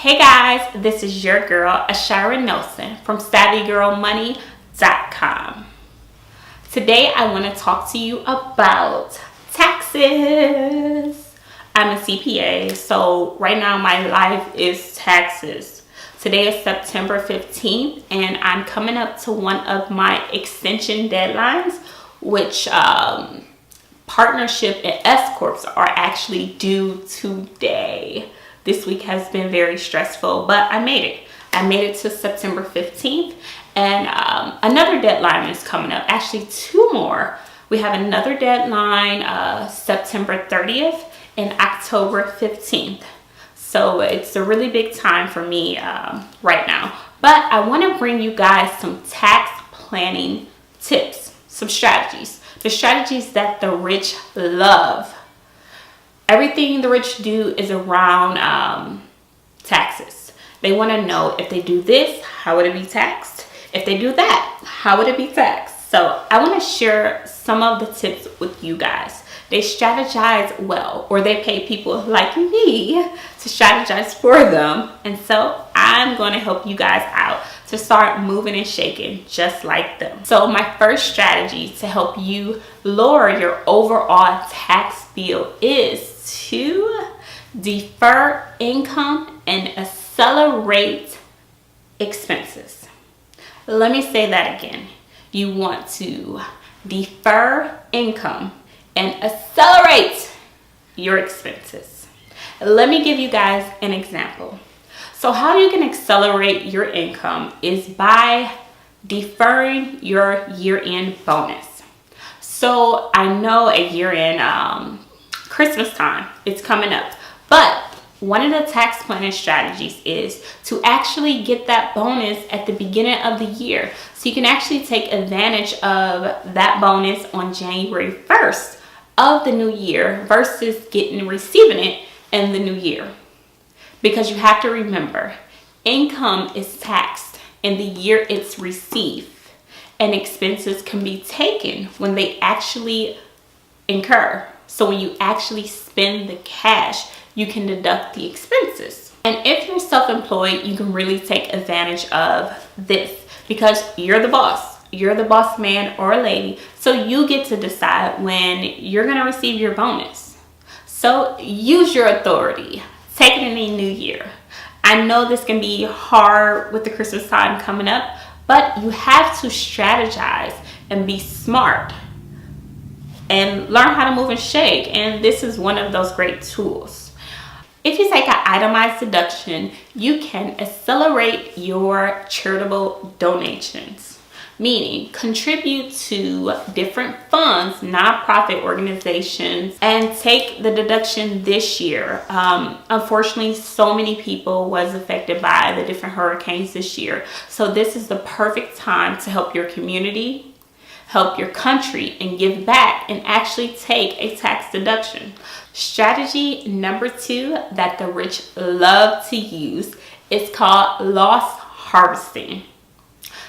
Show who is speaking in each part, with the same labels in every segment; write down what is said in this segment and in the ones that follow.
Speaker 1: Hey guys, this is your girl, Ashira Nelson from SavvyGirlMoney.com. Today I want to talk to you about taxes. I'm a CPA, so right now my life is taxes. Today is September 15th and I'm coming up to one of my extension deadlines, which partnership and S Corps are actually due today. This week has been very stressful, but I made it. I made it to September 15th, and another deadline is coming up. Actually, two more. We have another deadline, September 30th and October 15th. So it's a really big time for me right now. But I want to bring you guys some tax planning tips, some strategies. The strategies that the rich love. Everything the rich do is around taxes. They want to know if they do this, how would it be taxed? If they do that, how would it be taxed? So I want to share some of the tips with you guys. They strategize well, or they pay people like me to strategize for them. And so I'm going to help you guys out to start moving and shaking just like them. So my first strategy to help you lower your overall tax bill is to defer income and accelerate expenses. Let me say that again. You want to defer income and accelerate your expenses. Let me give you guys an example. So how you can accelerate your income is by deferring your year-end bonus. So I know a year-end Christmas time, it's coming up, but one of the tax planning strategies is to actually get that bonus at the beginning of the year. So you can actually take advantage of that bonus on January 1st of the new year versus receiving it in the new year. Because you have to remember, income is taxed in the year it's received, and expenses can be taken when they actually incur. So when you actually spend the cash, you can deduct the expenses. And if you're self-employed, you can really take advantage of this because you're the boss. You're the boss man or lady. So you get to decide when you're going to receive your bonus. So use your authority. Take it in the new year. I know this can be hard with the Christmas time coming up, but you have to strategize and be smart and learn how to move and shake. And this is one of those great tools. If you take an itemized deduction, you can accelerate your charitable donations, meaning contribute to different funds, nonprofit organizations, and take the deduction this year. Unfortunately, so many people was affected by the different hurricanes this year. So this is the perfect time to help your community, help your country, and give back and actually take a tax deduction. Strategy number 2 that the rich love to use is called loss harvesting.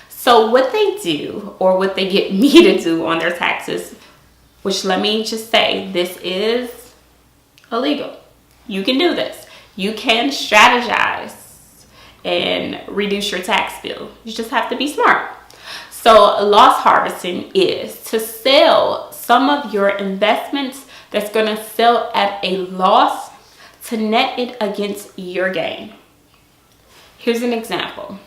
Speaker 1: So what they do, or what they get me to do on their taxes, which let me just say, this is illegal. You can do this. You can strategize and reduce your tax bill. You just have to be smart. So loss harvesting is to sell some of your investments that's going to sell at a loss to net it against your gain. Here's an example.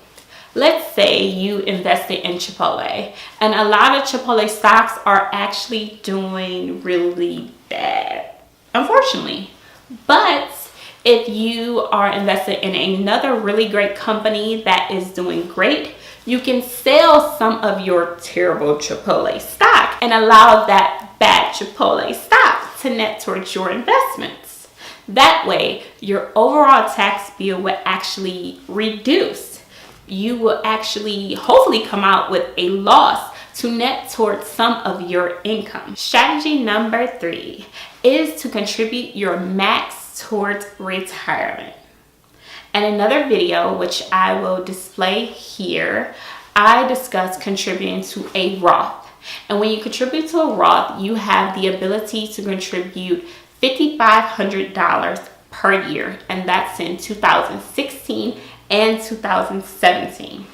Speaker 1: Let's say you invested in Chipotle, and a lot of Chipotle stocks are actually doing really bad, unfortunately. But if you are invested in another really great company that is doing great, you can sell some of your terrible Chipotle stock and allow that bad Chipotle stock to net towards your investments. That way, your overall tax bill will actually reduce. You will actually hopefully come out with a loss to net towards some of your income. Strategy number 3 is to contribute your max towards retirement. In another video, which I will display here, I discuss contributing to a Roth. And when you contribute to a Roth, you have the ability to contribute $5,500 per year, and that's in 2016 and 2017.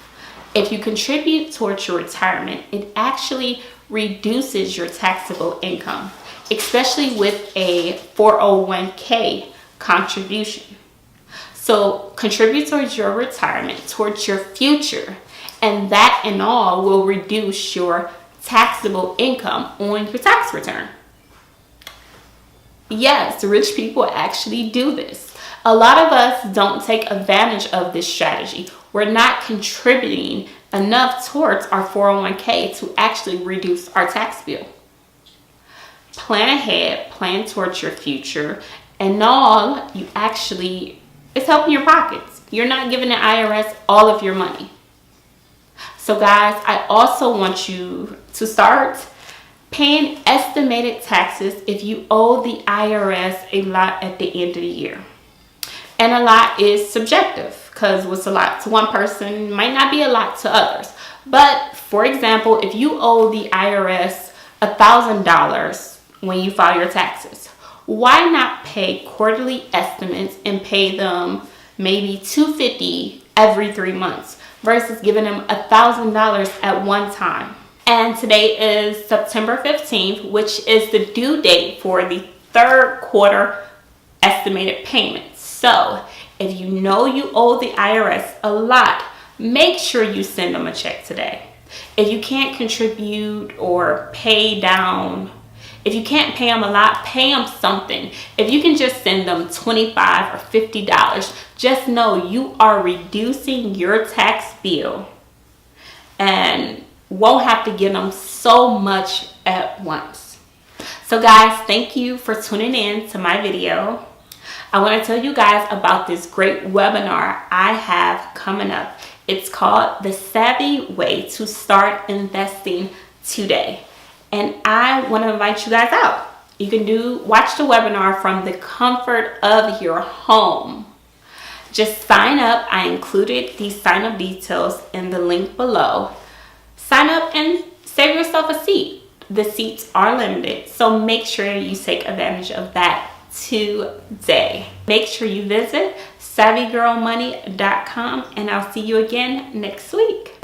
Speaker 1: If you contribute towards your retirement, it actually reduces your taxable income, especially with a 401k contribution. So contribute towards your retirement, towards your future, and that in all will reduce your taxable income on your tax return. Yes, rich people actually do this. A lot of us don't take advantage of this strategy. We're not contributing enough towards our 401k to actually reduce our tax bill. Plan ahead, plan towards your future, and all you actually, it's helping your pockets. You're not giving the IRS all of your money. So guys, I also want you to start paying estimated taxes if you owe the IRS a lot at the end of the year. And a lot is subjective, because what's a lot to one person might not be a lot to others. But for example, if you owe the IRS $1,000 when you file your taxes, why not pay quarterly estimates and pay them maybe $250 every 3 months versus giving them $1,000 at one time? And today is September 15th, which is the due date for the third quarter estimated payments. So if you know you owe the IRS a lot, make sure you send them a check today. If you can't contribute or pay down, if you can't pay them a lot, pay them something. If you can just send them $25 or $50, just know you are reducing your tax bill and won't have to give them so much at once. So guys, thank you for tuning in to my video. I want to tell you guys about this great webinar I have coming up. It's called The Savvy Way to Start Investing Today. And I want to invite you guys out. You can watch the webinar from the comfort of your home. Just sign up. I included the sign up details in the link below. Sign up and save yourself a seat. The seats are limited, so make sure you take advantage of that today. Make sure you visit SavvyGirlMoney.com, and I'll see you again next week.